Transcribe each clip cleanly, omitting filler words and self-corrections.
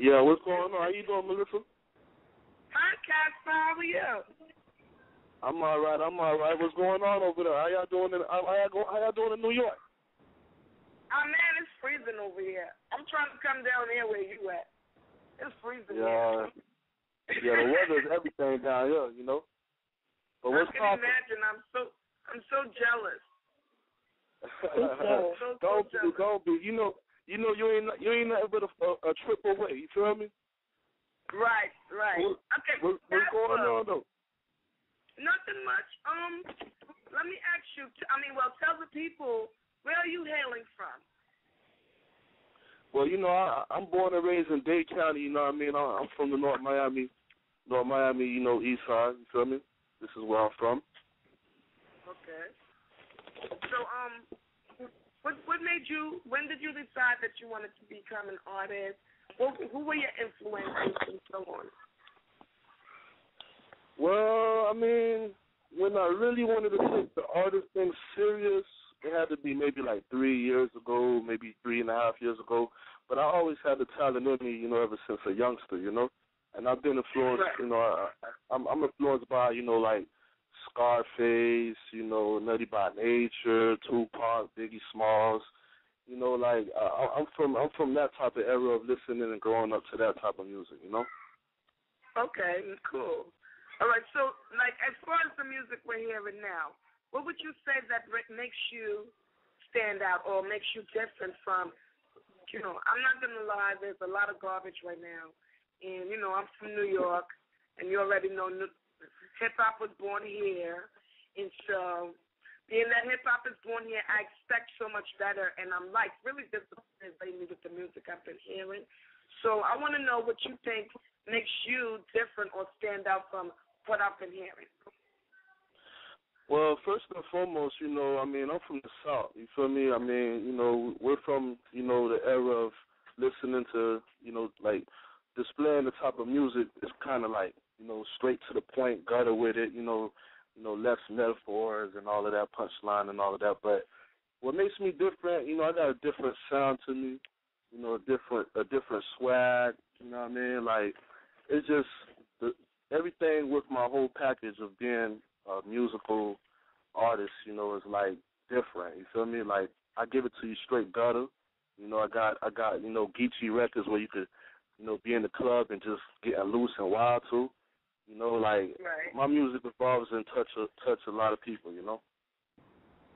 Yeah, what's going on? How you doing, Melissa? Hi, Casper. How are you? I'm all right. What's going on over there? How y'all doing in New York? Oh, man, it's freezing over here. I'm trying to come down here where you at. It's freezing here. Yeah, the weather is everything down here, you know. But what's I can imagine. I'm so jealous. Don't be. You know, you ain't nothing but a trip away. You feel me? Right. Okay. What's going on though? Nothing much. Let me ask you. Tell the people, where are you hailing from? Well, you know, I'm born and raised in Dade County. You know what I mean? I'm from the North Miami. You know, East Side. You feel me? This is where I'm from. Okay. So, what made you? When did you decide that you wanted to become an artist? Who were your influences and so on? Well, I mean, when I really wanted to take the artist thing serious, it had to be maybe like 3 years ago, maybe 3.5 years ago. But I always had the talent in me, you know, ever since a youngster, you know. And I've been influenced, you know, I'm influenced by, you know, like Scarface, you know, Nutty by Nature, Tupac, Biggie Smalls. You know, like I'm from that type of era of listening and growing up to that type of music, you know. Okay, cool. All right, so like as far as the music we're hearing now, what would you say that makes you stand out or makes you different from, you know, I'm not gonna lie, there's a lot of garbage right now, and you know I'm from New York, and you already know hip hop was born here, and so. Being that hip-hop is born here, I expect so much better, and I'm, like, really disappointed lately with the music I've been hearing. So I want to know what you think makes you different or stand out from what I've been hearing. Well, first and foremost, you know, I mean, I'm from the South, you feel me? I mean, you know, we're from, you know, the era of listening to, you know, like, displaying the type of music is kind of like, you know, straight to the point, gutter with it, you know, less metaphors and all of that, punchline and all of that. But what makes me different, you know, I got a different sound to me, you know, a different swag, you know what I mean? Like, it's just everything with my whole package of being a musical artist, you know, is like different. You feel me? Like, I give it to you straight gutter. You know, I got, you know, Geechee records where you could, you know, be in the club and just get loose and wild too. You know, like, my music involves and touch a lot of people, you know?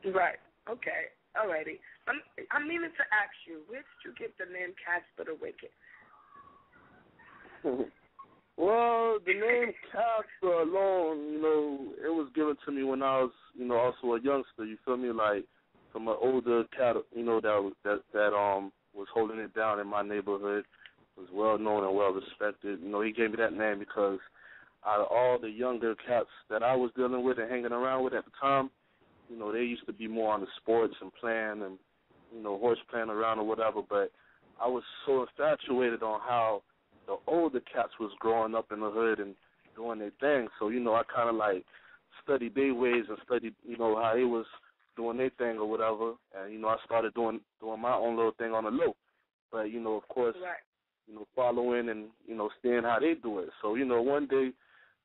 Right. Okay. Alrighty. I'm meaning to ask you, where did you get the name Casper the Wicked? Well, the name Casper alone, you know, it was given to me when I was, you know, also a youngster, you feel me? Like, from an older cat, you know, that was holding it down in my neighborhood, was well known and well respected. You know, he gave me that name because out of all the younger cats that I was dealing with and hanging around with at the time, you know, they used to be more on the sports and playing and, you know, horse playing around or whatever, but I was so infatuated on how the older cats was growing up in the hood and doing their thing. So, you know, I kind of like studied their ways and studied, you know, how they was doing their thing or whatever. And, you know, I started doing my own little thing on the low. But, you know, of course, you know, following and, you know, seeing how they do it. So, you know, one day,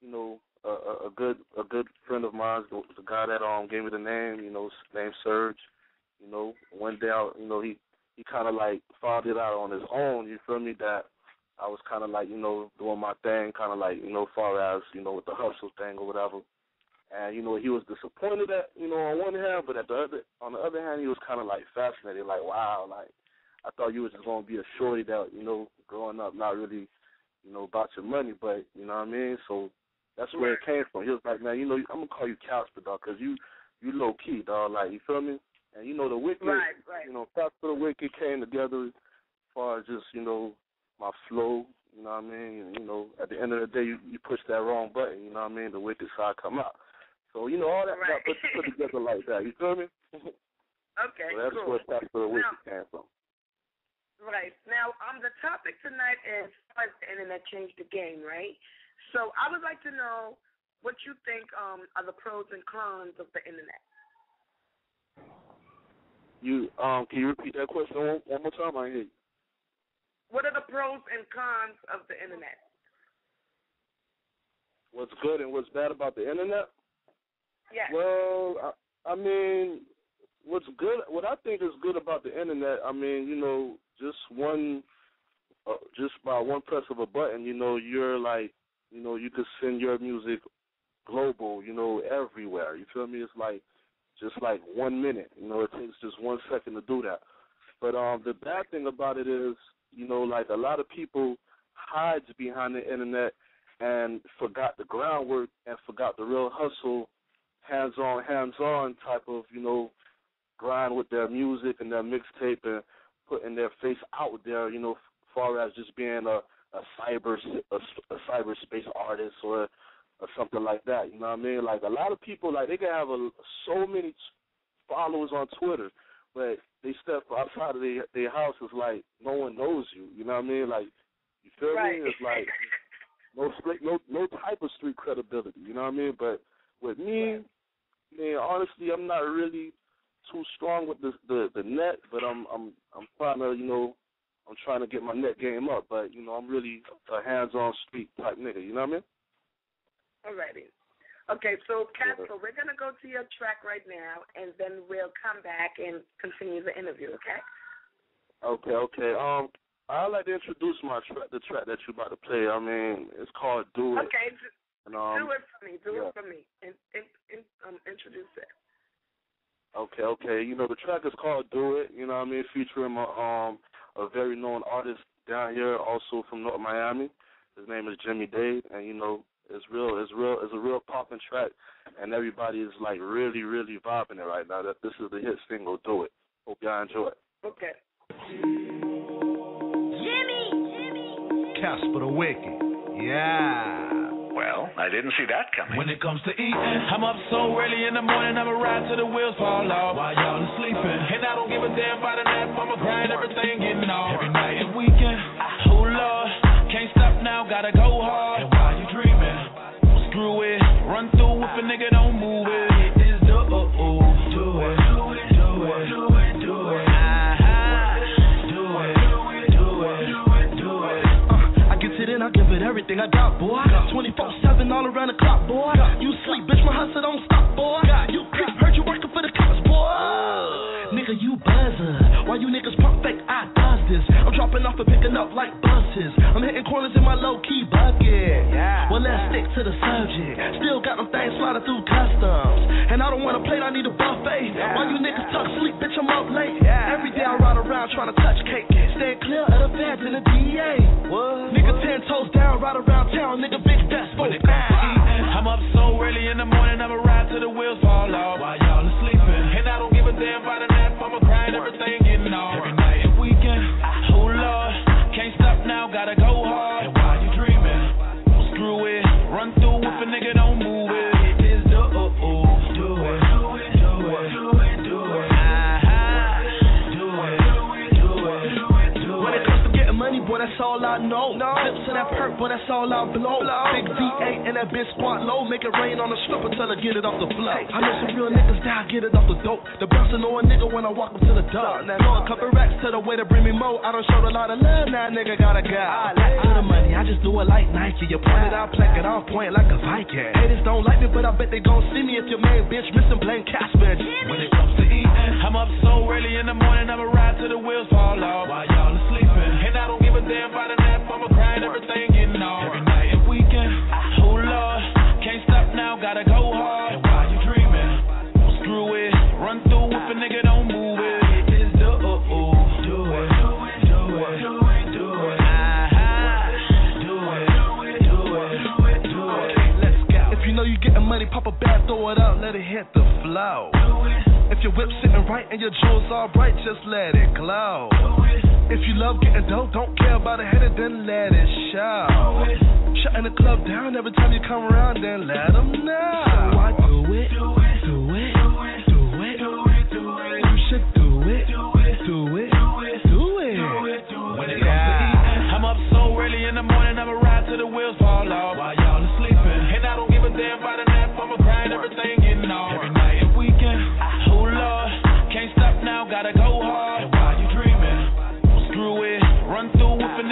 you know, a good friend of mine, the guy that gave me the name, you know, named Serge, you know, one day, you know, he kind of like found it out on his own, you feel me, that I was kind of like, you know, doing my thing, kind of like, you know, far as, you know, with the hustle thing or whatever. And, you know, he was disappointed at, you know, on one hand, but on the other hand, he was kind of like fascinated, like, wow, like, I thought you was just going to be a shorty that, you know, growing up, not really, you know, about your money, but, you know what I mean? So that's where it came from. He was like, man, you know, I'm going to call you Casper, dog, because you low-key, dog, like, you feel me? And, you know, the Wicked, you know, Casper the Wicked came together as far as just, you know, my flow, you know what I mean? And, you know, at the end of the day, you push that wrong button, you know what I mean? The Wicked side come out. So, you know, all that got put together like that, you feel me? Okay, so that's where Casper the Wicked came from. Right. Now, the topic tonight is how has the Internet changed the game, right? So I would like to know what you think are the pros and cons of the Internet. Can you repeat that question one more time? I hear you. what are the pros and cons of the internet? What's good and what's bad about the internet? Yes. Well, I mean, what's good? What I think is good about the internet, I mean, you know, just by one press of a button, you know, you're like, you know, you could send your music global, you know, everywhere. You feel me? It's like just like 1 minute. You know, it takes just 1 second to do that. But the bad thing about it is, you know, like a lot of people hides behind the internet and forgot the groundwork and forgot the real hustle, hands-on type of, you know, grind with their music and their mixtape and putting their face out there, you know, as far as just being a cyberspace artist or something like that. You know what I mean? Like a lot of people, like they can have so many followers on Twitter, but they step outside of their house, it's like no one knows you. You know what I mean? Like, you feel me? It's like no type of street credibility. You know what I mean? But with me, man, honestly, I'm not really too strong with the net, but I'm trying to, you know, I'm trying to get my net game up. But you know, I'm really a hands-on street type nigga. You know what I mean? Alrighty. Okay, so Casper, we're gonna go to your track right now, and then we'll come back and continue the interview. Okay? Okay. I'd like to introduce the track that you're about to play. I mean, it's called "Do It." Okay. And, do it for me. Do it for me. Introduce it. Okay. You know, the track is called "Do It." You know what I mean? Featuring a very known artist down here, also from North Miami. His name is Jimmy Dade, and you know, it's a real popping track, and everybody is like really, really vibing it right now. That this is the hit single, "Do It." Hope y'all enjoy it. Okay. Jimmy. Casper the Wicked. Yeah. Well, I didn't see that coming. When it comes to eating, I'm up so early in the morning, I'ma ride till the wheels fall off while y'all are sleeping. And I don't give a damn about a nap, I'ma grind everything getting off. Every night and weekend, oh Lord, can't stop now, gotta go hard. And while you dreaming, screw it, run through if a nigga don't move it. It is do it. I give it everything I got, boy. 24/7 all around the clock, boy. You sleep, bitch, my hustle don't stop, boy. You creep, heard you working for the cops, boy. Nigga, you buzzer. Why you niggas pump fake? I does this. I'm dropping off and picking up like buses. I'm hitting corners in my low-key bucket. Well, let's stick to the subject. Still got them things sliding through customs. And I don't want a plate, I need a buffet. Why you niggas tuck sleep, bitch, I'm up late. Every day I ride around trying to touch cake. Stay clear of the feds and the DA. Nigga 10 toes down, ride around town, nigga big desk for I'm up so early in the morning, I'ma ride till the wheels fall off while y'all are sleeping. And I don't give a damn about a nap, I'ma grind everything getting off. Every night and weekend, oh Lord, can't stop now, gotta go hard. And while you dreaming, screw it, run through if a nigga don't move it. It is do it. When it comes to getting money, boy, that's all I know. Lips to that perk, boy, that's all I blow. Big V8 and that bitch squat low. Make it rain on the strip until I get it off the floor. I know some real niggas that get it off the dope. The bouncer know a nigga when I walk up to the door. Throw a couple racks to the way to bring me more. I done showed a lot of love, now nigga gotta go. For the money, I just do it like Nike. You point it out, plaque it off, point like a Viking. Haters don't like me, but I bet they gon' see me if your main bitch missing blank cash, bitch. When it comes to eating, I'm up so early in the morning, I'ma ride till the wheels fall off while y'all are sleeping. And I don't give a damn about a nap, I'ma grind everything getting off. Every night and weekend, oh Lord, can't stop now, gotta go hard. And while you dreaming, screw it, run through if a nigga don't move it. It is do it. Let's go. If you know you getting money, pop a bag, throw it out, let it hit the flow. If your whip sitting right and your jewels all bright, just let it glow. If you love getting dope, don't care about a header, then let it show. Shutting the club down every time you come around, then let them know. So I do it. You should do it. When it comes to eating, I'm up so early in the morning, I'ma ride till the wheels fall off while y'all are sleeping. And I don't give a damn about a nap, I'ma grind everything getting off. Every night and weekend, oh Lord, can't stop now, gotta go hard. And while you dreaming, screw it, run through if a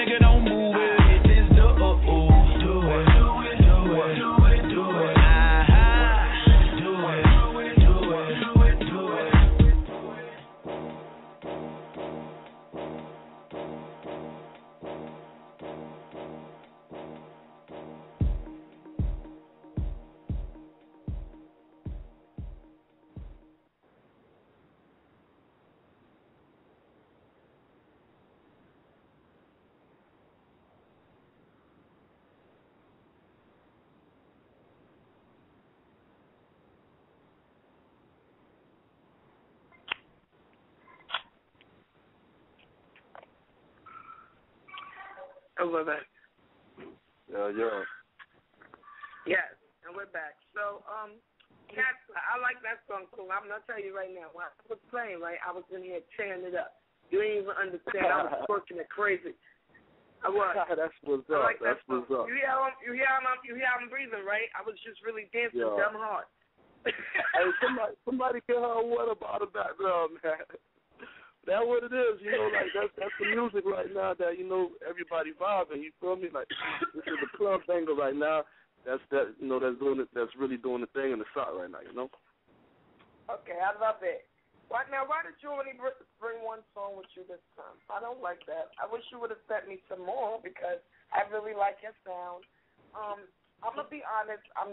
And we're back. Yeah. Yes, and we're back. So, Casper, I like that song, cool. I'm going to tell you right now. When I was playing, right, I was in here tearing it up. You didn't even understand. I was twerking it crazy. I was. That's what's up. I like That's what's up. You hear how I'm breathing, right? I was just really dancing dumb hard. Hey, somebody get her a water bottle back there, man. That's what it is, like that's the music right now that, everybody vibing, you feel me? Like, this is the club banger right now. That's that's really doing the thing in the South right now, Okay, I love it. Why did you only bring one song with you this time? I don't like that. I wish you would have sent me some more because I really like your sound. I'm going to be honest, I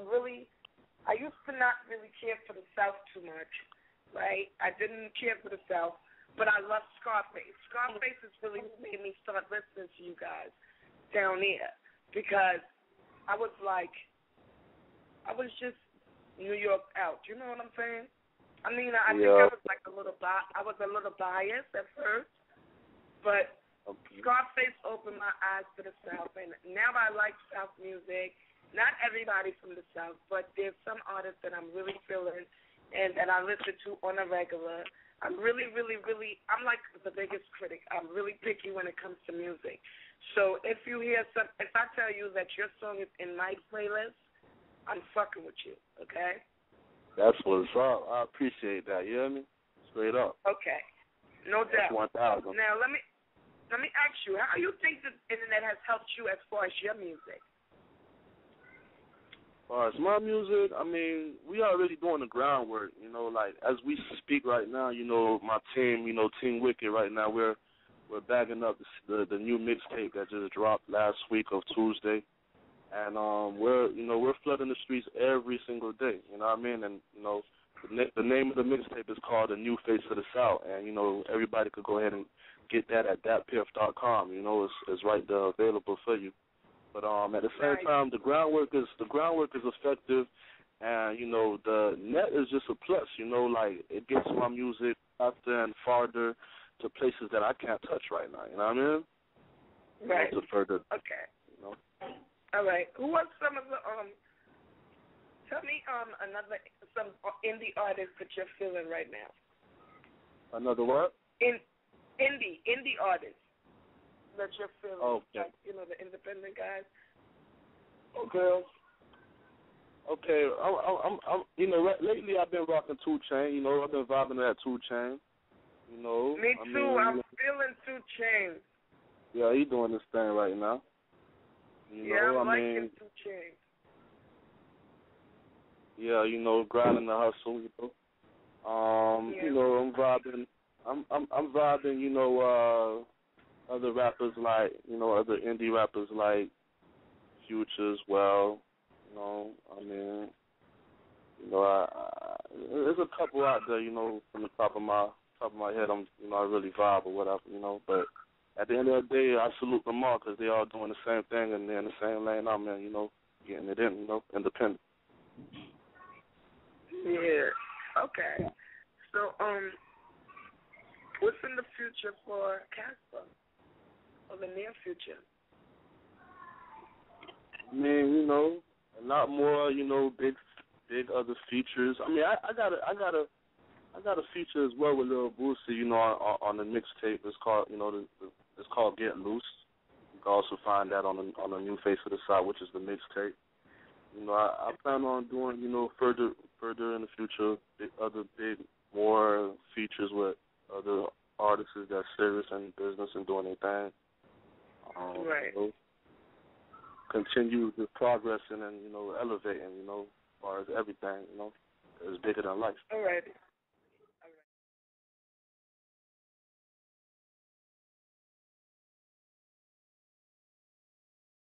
used to not really care for the South too much, right? I didn't care for the South, but I love Scarface. Scarface has really made me start listening to you guys down there because I was just New York out. You know what I'm saying? I mean, I think I was a little biased at first, but Scarface opened my eyes to the South, and now I like South music. Not everybody from the South, but there's some artists that I'm really feeling and that I listen to on a regular. I'm really, really, really, I'm like the biggest critic. I'm really picky when it comes to music. So if I tell you that your song is in my playlist, I'm fucking with you, okay? That's what's up. I appreciate that. You hear me? Straight up. Okay. No doubt. 1,000. Now, let me ask you, how you think the internet has helped you as far as your music? As far as my music, I mean, we are already doing the groundwork, like as we speak right now, my team, Team Wicked right now, we're bagging up the new mixtape that just dropped last week of Tuesday. And we're flooding the streets every single day, you know what I mean? And, the name of the mixtape is called The New Face of the South, and, everybody could go ahead and get that at thatpiff.com, it's right there available for you. But at the same time, the groundwork is effective, and the net is just a plus. Like it gets my music faster and farther to places that I can't touch right now. You know what I mean? Right. To further. Okay. All right. Who are some of the Tell me some indie artists that you're feeling right now. Another what? Indie artists that you're feeling, okay. like, the independent guys. Okay. I'm lately I've been rocking 2 Chainz. I've been vibing to that 2 Chainz. Me too. I'm feeling 2 Chainz. Yeah, he doing this thing right now. I'm liking 2 Chainz. Yeah, grinding the hustle. I'm vibing. I'm vibing. Other rappers like, other indie rappers like Future as well. There's a couple out there, from the top of my head. I really vibe or whatever, But at the end of the day, I salute them all because they all doing the same thing and they're in the same lane I'm in, getting it in, independent. Yeah. Okay. So, what's in the future for Casper? Or the near future? I mean, a lot more, big other features. I mean, I got a feature as well with Lil Boosie, on the mixtape. It's called, it's called Get Loose. You can also find that on the New Face of the South, which is the mixtape. I plan on doing, further in the future, more features with other artists that's serious in business and doing their thing. Right. Continue the progressing and, elevating, as far as everything, is bigger than life. All right.